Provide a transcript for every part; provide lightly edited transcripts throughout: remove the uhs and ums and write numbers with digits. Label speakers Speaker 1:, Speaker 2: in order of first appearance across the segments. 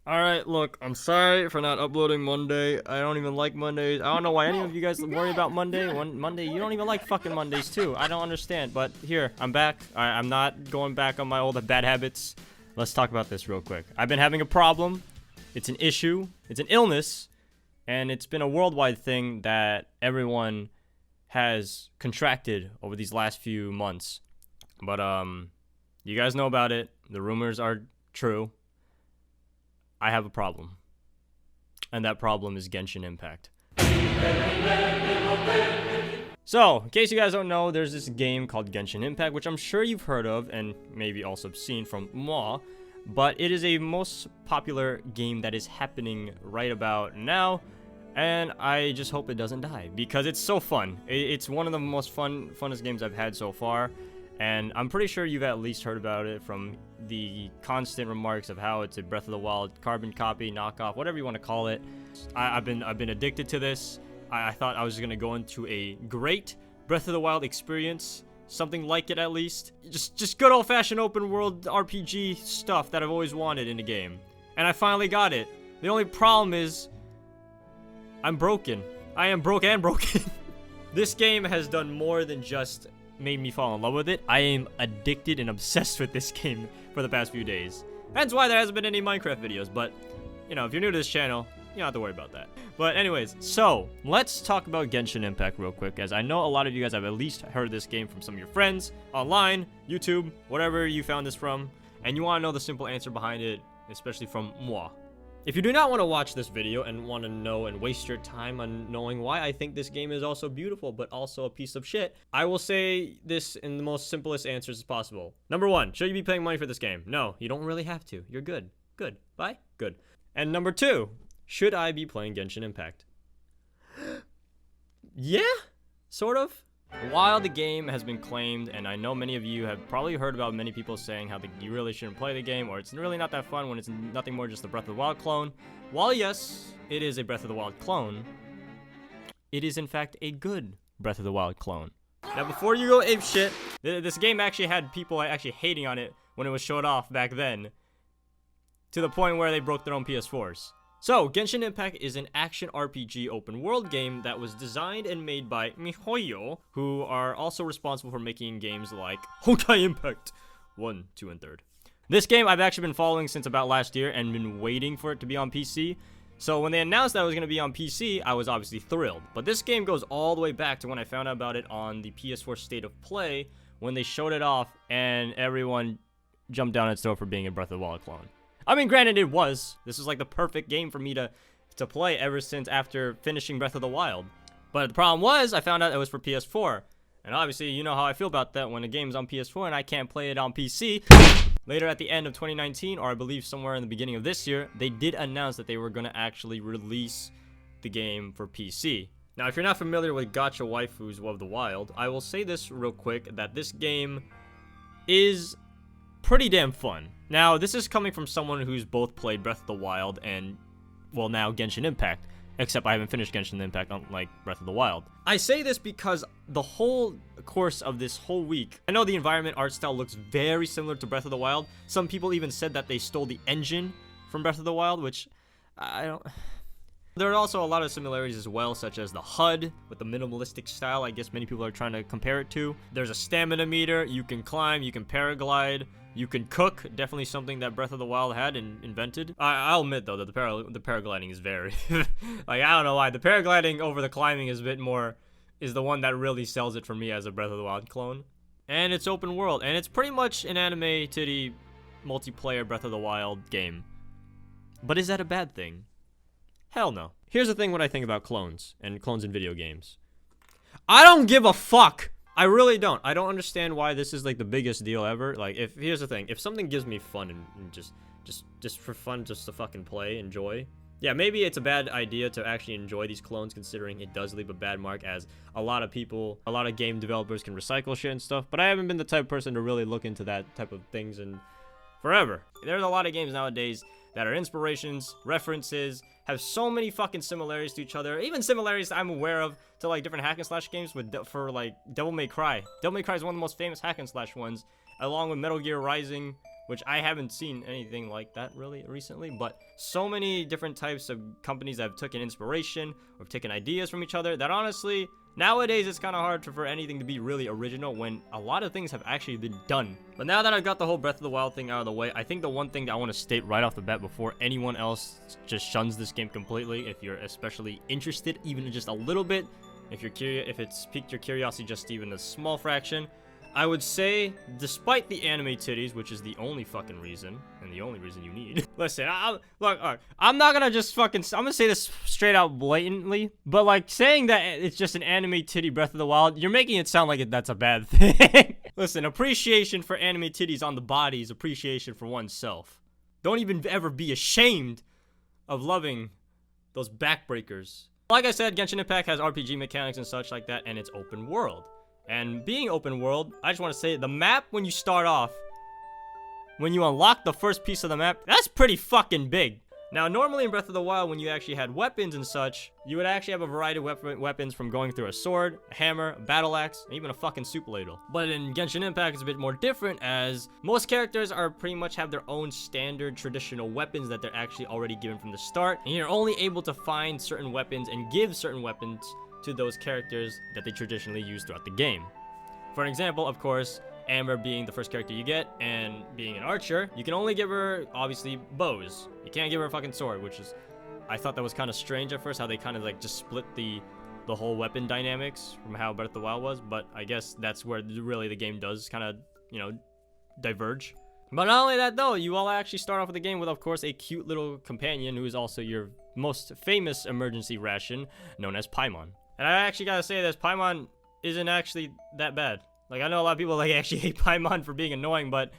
Speaker 1: Alright, look, I'm sorry for not uploading Monday. I don't even like Mondays. I don't know why any of you guys worry about Monday. Monday, you don't even like fucking Mondays too. I don't understand, but here, I'm back. I'm not going back on my old bad habits. Let's talk about this real quick. I've been having a problem. It's an issue. It's an illness. And it's been a worldwide thing that everyone has contracted over these last few months. But, you guys know about it. The rumors are true. I have a problem. And that problem is Genshin Impact. So, in case you guys don't know, there's this game called Genshin Impact, which I'm sure you've heard of and maybe also seen from moi. But it is a most popular game that is happening right about now. And I just hope it doesn't die because it's so fun. It's one of the most funnest games I've had so far. And I'm pretty sure you've at least heard about it from the constant remarks of how it's a Breath of the Wild carbon copy, knockoff, whatever you want to call it. I've been addicted to this. I thought I was gonna go into a great Breath of the Wild experience, something like it at least. Just good old-fashioned open world RPG stuff that I've always wanted in a game. And I finally got it. The only problem is I'm broken. I am broke and broken. This game has done more than just made me fall in love with it. I am addicted and obsessed with this game for the past few days. That's why there hasn't been any Minecraft videos, but, you know, if you're new to this channel, you don't have to worry about that. But anyways, so, let's talk about Genshin Impact real quick, as I know a lot of you guys have at least heard this game from some of your friends, online, YouTube, whatever you found this from, and you want to know the simple answer behind it, especially from moi. If you do not want to watch this video and want to know and waste your time on knowing why I think this game is also beautiful but also a piece of shit, I will say this in the most simplest answers as possible. Number one, should you be paying money for this game? No, you don't really have to. You're good. Good. Bye. Good. And number two, should I be playing Genshin Impact? Yeah, sort of. While the game has been claimed, and I know many of you have probably heard about many people saying how you really shouldn't play the game, or it's really not that fun when it's nothing more just a Breath of the Wild clone. While yes, it is a Breath of the Wild clone, it is in fact a good Breath of the Wild clone. Now before you go apeshit, this game actually had people actually hating on it when it was showed off back then, to the point where they broke their own PS4s. So, Genshin Impact is an action RPG open world game that was designed and made by miHoYo, who are also responsible for making games like Honkai Impact 1, 2, and 3. This game I've actually been following since about last year and been waiting for it to be on PC. So when they announced that it was going to be on PC, I was obviously thrilled. But this game goes all the way back to when I found out about it on the PS4 State of Play, when they showed it off and everyone jumped down its throat for being a Breath of the Wild clone. I mean, granted, it was. This was like the perfect game for me to play ever since after finishing Breath of the Wild. But the problem was, I found out it was for PS4. And obviously, you know how I feel about that when a game's on PS4 and I can't play it on PC. Later at the end of 2019, or I believe somewhere in the beginning of this year, they did announce that they were going to actually release the game for PC. Now, if you're not familiar with Gacha waifus of the Wild, I will say this real quick, that this game is pretty damn fun. Now, this is coming from someone who's both played Breath of the Wild and, well, now Genshin Impact. Except I haven't finished Genshin Impact unlike Breath of the Wild. I say this because the whole course of this whole week, I know the environment art style looks very similar to Breath of the Wild. Some people even said that they stole the engine from Breath of the Wild, which I don't... There are also a lot of similarities as well, such as the HUD with the minimalistic style I guess many people are trying to compare it to. There's a stamina meter, you can climb, you can paraglide, you can cook, definitely something that Breath of the Wild had and invented. I'll admit though that the paragliding is very, like, I don't know why, the paragliding over the climbing is a bit more, is the one that really sells it for me as a Breath of the Wild clone. And it's open world, and it's pretty much an anime titty multiplayer Breath of the Wild game. But is that a bad thing? Hell no. Here's the thing what I think about clones, and clones in video games. I don't give a fuck! I really don't. I don't understand why this is like the biggest deal ever. Like, here's the thing, if something gives me fun and just for fun, just to fucking play, enjoy. Yeah, maybe it's a bad idea to actually enjoy these clones, considering it does leave a bad mark, as a lot of people, a lot of game developers can recycle shit and stuff, but I haven't been the type of person to really look into that type of things in forever. There's a lot of games nowadays that are inspirations, references, have so many fucking similarities to each other, even similarities I'm aware of to like different hack and slash games for like Devil May Cry. Devil May Cry is one of the most famous hack and slash ones, along with Metal Gear Rising, which I haven't seen anything like that really recently, but so many different types of companies that have taken inspiration or have taken ideas from each other that honestly, nowadays it's kind of hard for anything to be really original when a lot of things have actually been done. But now that I've got the whole Breath of the Wild thing out of the way, I think the one thing that I want to state right off the bat before anyone else just shuns this game completely, if you're especially interested, even just a little bit, if you're curious, if it's piqued your curiosity just even a small fraction, I would say, despite the anime titties, which is the only fucking reason, and the only reason you need. Listen, look, alright, I'm not gonna just fucking, I'm gonna say this straight out blatantly, but like saying that it's just an anime titty Breath of the Wild, you're making it sound like that's a bad thing. Listen, appreciation for anime titties on the body is appreciation for oneself. Don't even ever be ashamed of loving those backbreakers. Like I said, Genshin Impact has RPG mechanics and such like that, and it's open world. And being open world, I just want to say the map when you start off, when you unlock the first piece of the map, that's pretty fucking big. Now, normally in Breath of the Wild, when you actually had weapons and such, you would actually have a variety of weapons from going through a sword, a hammer, a battle axe, and even a fucking soup ladle. But in Genshin Impact, it's a bit more different as most characters are pretty much have their own standard traditional weapons that they're actually already given from the start. And you're only able to find certain weapons and give certain weapons to those characters that they traditionally use throughout the game. For an example, of course, Amber being the first character you get, and being an archer, you can only give her, obviously, bows. You can't give her a fucking sword, which is, I thought that was kind of strange at first, how they kind of like just split the whole weapon dynamics from how Breath of the Wild was, but I guess that's where really the game does kind of, you know, diverge. But not only that though, you all actually start off with the game with, of course, a cute little companion who is also your most famous emergency ration, known as Paimon. And I actually gotta say this, Paimon isn't actually that bad. Like, I know a lot of people like actually hate Paimon for being annoying, but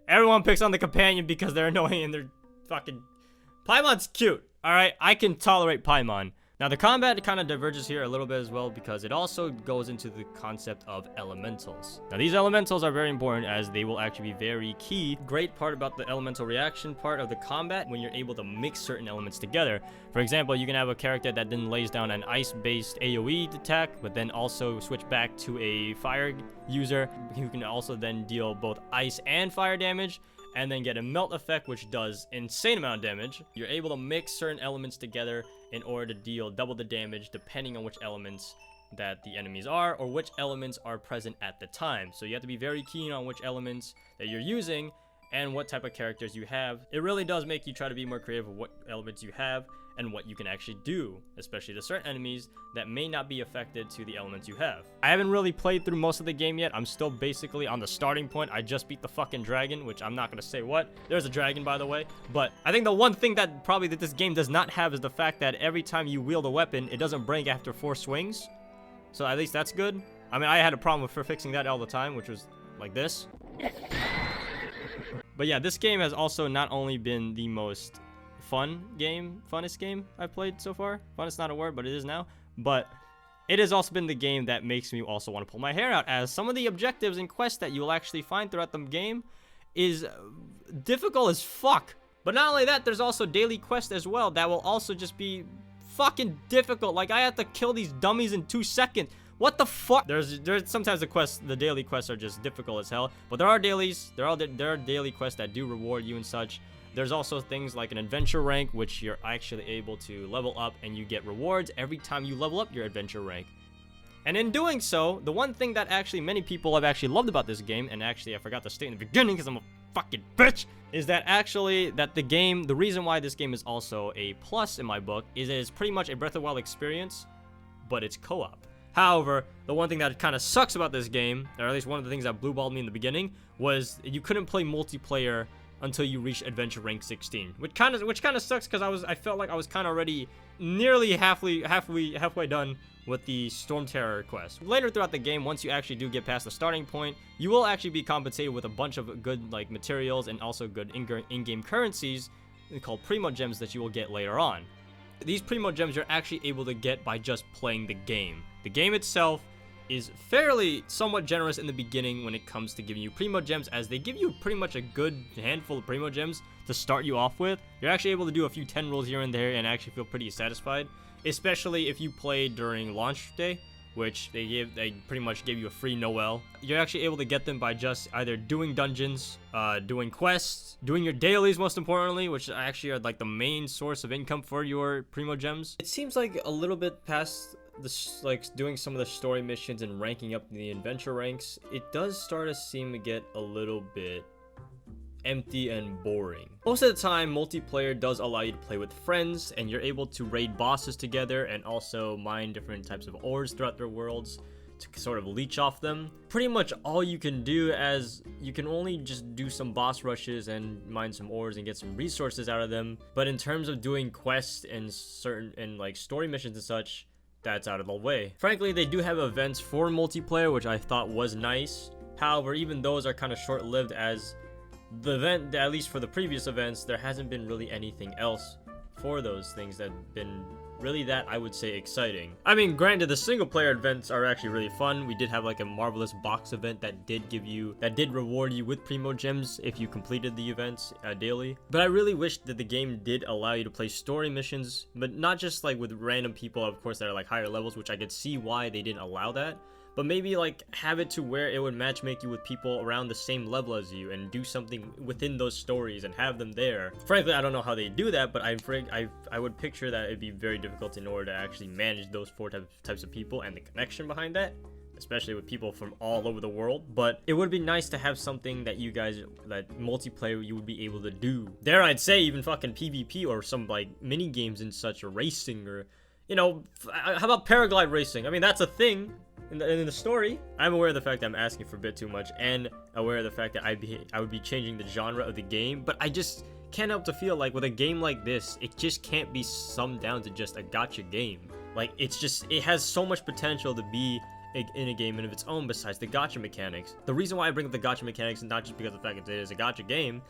Speaker 1: everyone picks on the companion because they're annoying and they're fucking... Paimon's cute, alright? I can tolerate Paimon. Now, the combat kind of diverges here a little bit as well because it also goes into the concept of elementals. Now, these elementals are very important as they will actually be very key. Great part about the elemental reaction part of the combat when you're able to mix certain elements together. For example, you can have a character that then lays down an ice-based AoE attack, but then also switch back to a fire user who can also then deal both ice and fire damage, and then get a melt effect, which does insane amount of damage. You're able to mix certain elements together in order to deal double the damage depending on which elements that the enemies are or which elements are present at the time. So you have to be very keen on which elements that you're using and what type of characters you have. It really does make you try to be more creative with what elements you have and what you can actually do, especially to certain enemies that may not be affected to the elements you have. I haven't really played through most of the game yet. I'm still basically on the starting point. I just beat the fucking dragon, which I'm not gonna say what. There's a dragon, by the way. But I think the one thing that probably that this game does not have is the fact that every time you wield a weapon, it doesn't break after 4 swings. So at least that's good. I mean, I had a problem with fixing that all the time, which was like this. But yeah, this game has also not only been the most funnest game I've played so far. Fun is not a word, but it is now. But it has also been the game that makes me also want to pull my hair out, as some of the objectives and quests that you'll actually find throughout the game is difficult as fuck. But not only that, there's also daily quests as well that will also just be fucking difficult. Like, I have to kill these dummies in 2 seconds. What the fuck? There's sometimes the daily quests are just difficult as hell, but there are dailies. There are daily quests that do reward you and such. There's also things like an adventure rank, which you're actually able to level up and you get rewards every time you level up your adventure rank. And in doing so, the one thing that actually many people have actually loved about this game, and actually I forgot to state in the beginning because I'm a fucking bitch, is that actually that the reason why this game is also a plus in my book is it is pretty much a Breath of the Wild experience, but it's co-op. However, the one thing that kind of sucks about this game, or at least one of the things that blue-balled me in the beginning, was you couldn't play multiplayer until you reach adventure rank 16, which kind of sucks because I felt like I was kind of already nearly halfway done with the Storm Terror quest. Later throughout the game, once you actually do get past the starting point, you will actually be compensated with a bunch of good like materials and also good in-game currencies called primogems that you will get later on. These primogems you're actually able to get by just playing the game. The game itself is fairly somewhat generous in the beginning when it comes to giving you primogems, as they give you pretty much a good handful of primogems to start you off with. You're actually able to do a few 10 rolls here and there and actually feel pretty satisfied, especially if you play during launch day. which they pretty much give you a free Noel. You're actually able to get them by just either doing dungeons, doing quests, doing your dailies most importantly, which actually are like the main source of income for your primogems. It seems like a little bit past doing some of the story missions and ranking up in the adventure ranks, it does start to seem to get a little bit empty and boring. Most of the time, multiplayer does allow you to play with friends, and you're able to raid bosses together and also mine different types of ores throughout their worlds to sort of leech off them. Pretty much all you can do, as you can only just do some boss rushes and mine some ores and get some resources out of them. But in terms of doing quests and like story missions and such, that's out of the way. Frankly, they do have events for multiplayer, which I thought was nice. However, even those are kind of short-lived, as the event, at least for the previous events, there hasn't been really anything else for those things that have been really that I would say exciting. I mean, granted, the single player events are actually really fun. We did have like a marvelous box event that did reward you with primogems if you completed the events daily. But I really wish that the game did allow you to play story missions, but not just like with random people, of course, that are like higher levels, which I could see why they didn't allow that. But maybe like have it to where it would matchmake you with people around the same level as you and do something within those stories and have them there. Frankly, I don't know how they do that, but I would picture that it'd be very difficult in order to actually manage those four types of people and the connection behind that, especially with people from all over the world. But it would be nice to have something that that multiplayer you would be able to do. Dare I'd say even fucking PvP or some like mini games and such, or racing, or you know, how about paraglide racing? I mean, that's a thing in the story. I'm aware of the fact that I'm asking for a bit too much, and aware of the fact that I would be changing the genre of the game, but I just can't help to feel like with a game like this, it just can't be summed down to just a gacha game. Like, it has so much potential to be in a game of its own besides the gacha mechanics. The reason why I bring up the gacha mechanics is not just because of the fact that it is a gacha game,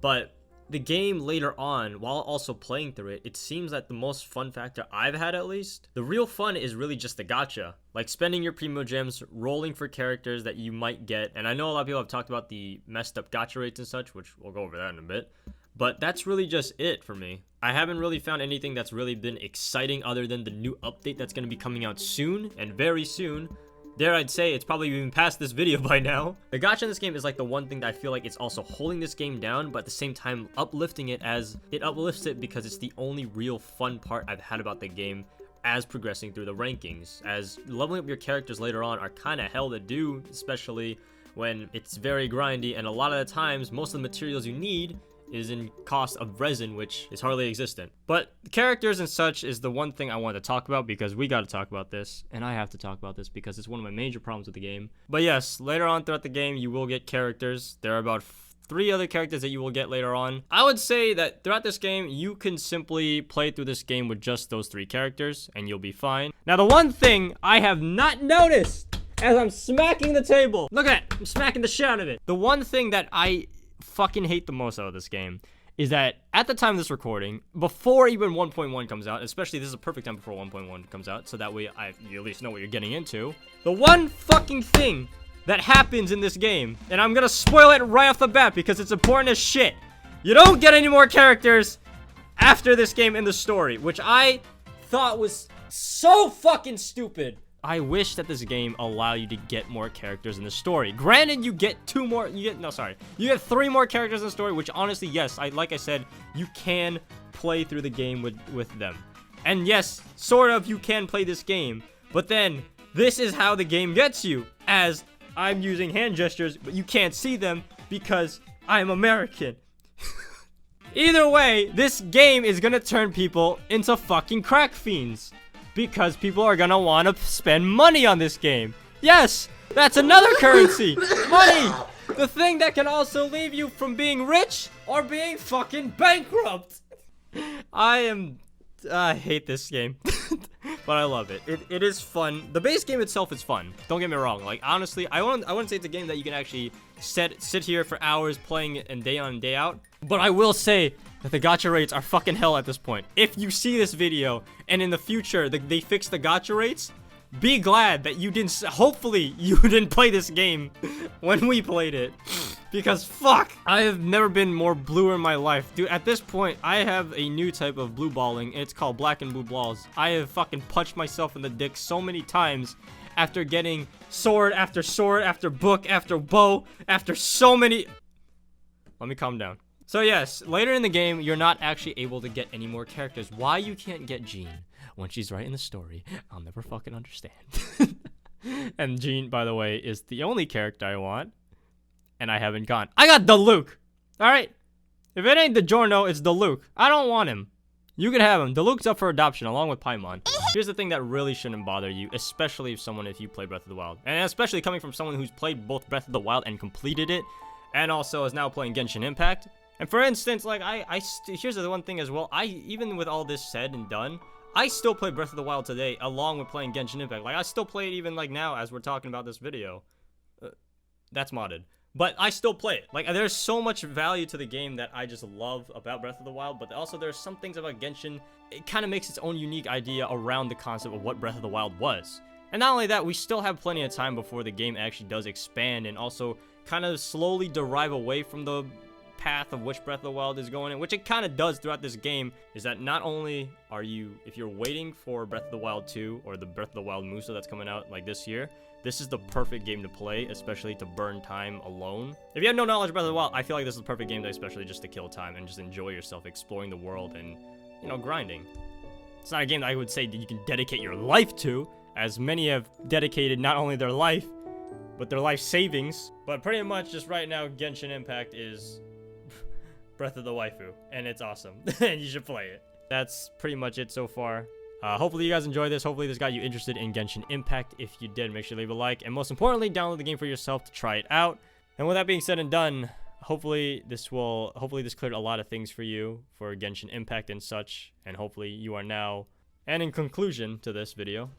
Speaker 1: but the game later on, while also playing through it, it seems that the most fun factor I've had, at least, the real fun is really just the gacha. Like spending your primogems, rolling for characters that you might get. And I know a lot of people have talked about the messed up gacha rates and such, which we'll go over that in a bit. But that's really just it for me. I haven't really found anything that's really been exciting other than the new update that's going to be coming out soon, and very soon. Dare I'd say it's probably even past this video by now. The gacha in this game is like the one thing that I feel like it's also holding this game down, but at the same time uplifting it, as it uplifts it because it's the only real fun part I've had about the game as progressing through the rankings, as leveling up your characters later on are kind of hell to do, especially when it's very grindy, and a lot of the times most of the materials you need is in cost of resin, which is hardly existent. But characters and such is the one thing I wanted to talk about, because we got to talk about this, and I have to talk about this because it's one of my major problems with the game. But yes, later on throughout the game you will get characters. There are about 3 other characters that you will get later on. I would say that throughout this game you can simply play through this game with just those 3 characters and you'll be fine. Now, the one thing I have not noticed as I'm smacking the table, look at it, I'm smacking the shit out of it. The one thing that I fucking hate the most out of this game is that at the time of this recording, before even 1.1 comes out, especially this is a perfect time before 1.1 comes out, so that way you at least know what you're getting into. The one fucking thing that happens in this game, and I'm gonna spoil it right off the bat because it's important as shit. You don't get any more characters after this game in the story, which I thought was so fucking stupid. I wish that this game allow you to get more characters in the story. Granted, you get 3 more characters in the story, which honestly, yes, like I said, you can play through the game with them. And yes, sort of, you can play this game, but then this is how the game gets you, as I'm using hand gestures, but you can't see them because I'm American. Either way, this game is gonna turn people into fucking crack fiends, because people are gonna want to spend money on this game. Yes, that's another currency. Money! The thing that can also leave you from being rich or being fucking bankrupt. I hate this game, but I love it. It is fun. The base game itself is fun. Don't get me wrong. Like, honestly, I wouldn't say it's a game that you can actually sit here for hours playing it and day on and day out. But I will say that the gacha rates are fucking hell at this point. If you see this video and in the future they fix the gacha rates, be glad that you didn't, hopefully you didn't play this game when we played it. Because fuck, I have never been more bluer in my life. Dude, at this point, I have a new type of blue balling. It's called black and blue balls. I have fucking punched myself in the dick so many times, after getting sword after book after bow after so many... Let me calm down. So yes, later in the game, you're not actually able to get any more characters. Why you can't get Jean when she's right in the story, I'll never fucking understand. And Jean, by the way, is the only character I want. And I haven't gone. I got the Luke! Alright? If it ain't the Giorno, it's the Luke. I don't want him. You can have him. The Luke's up for adoption along with Paimon. Here's the thing that really shouldn't bother you, especially if you play Breath of the Wild. And especially coming from someone who's played both Breath of the Wild and completed it, and also is now playing Genshin Impact. And for instance, like, here's the one thing as well. Even with all this said and done, I still play Breath of the Wild today, along with playing Genshin Impact. Like, I still play it even, like, now, as we're talking about this video. That's modded. But I still play it. Like, there's so much value to the game that I just love about Breath of the Wild, but also there's some things about Genshin, it kind of makes its own unique idea around the concept of what Breath of the Wild was. And not only that, we still have plenty of time before the game actually does expand and also kind of slowly derive away from the path of which Breath of the Wild is going in, which it kind of does throughout this game, is that not only are you, if you're waiting for Breath of the Wild 2 or the Breath of the Wild Musa that's coming out like this year, this is the perfect game to play, especially to burn time alone. If you have no knowledge of Breath of the Wild, I feel like this is the perfect game to especially just to kill time and just enjoy yourself exploring the world and, you know, grinding. It's not a game that I would say that you can dedicate your life to, as many have dedicated not only their life, but their life savings. But pretty much just right now, Genshin Impact is Breath of the Waifu, and it's awesome, and you should play it. That's pretty much it so far. Hopefully you guys enjoyed this. Hopefully this got you interested in Genshin Impact. If you did, make sure to leave a like, and most importantly, download the game for yourself to try it out. And with that being said and done, hopefully this cleared a lot of things for you for Genshin Impact and such, and hopefully you are now, and in conclusion to this video,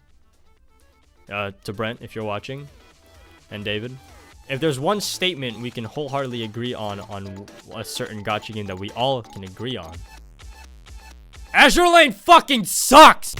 Speaker 1: to Brent, if you're watching, and David, if there's one statement we can wholeheartedly agree on a certain gacha game that we all can agree on, Azure Lane fucking sucks!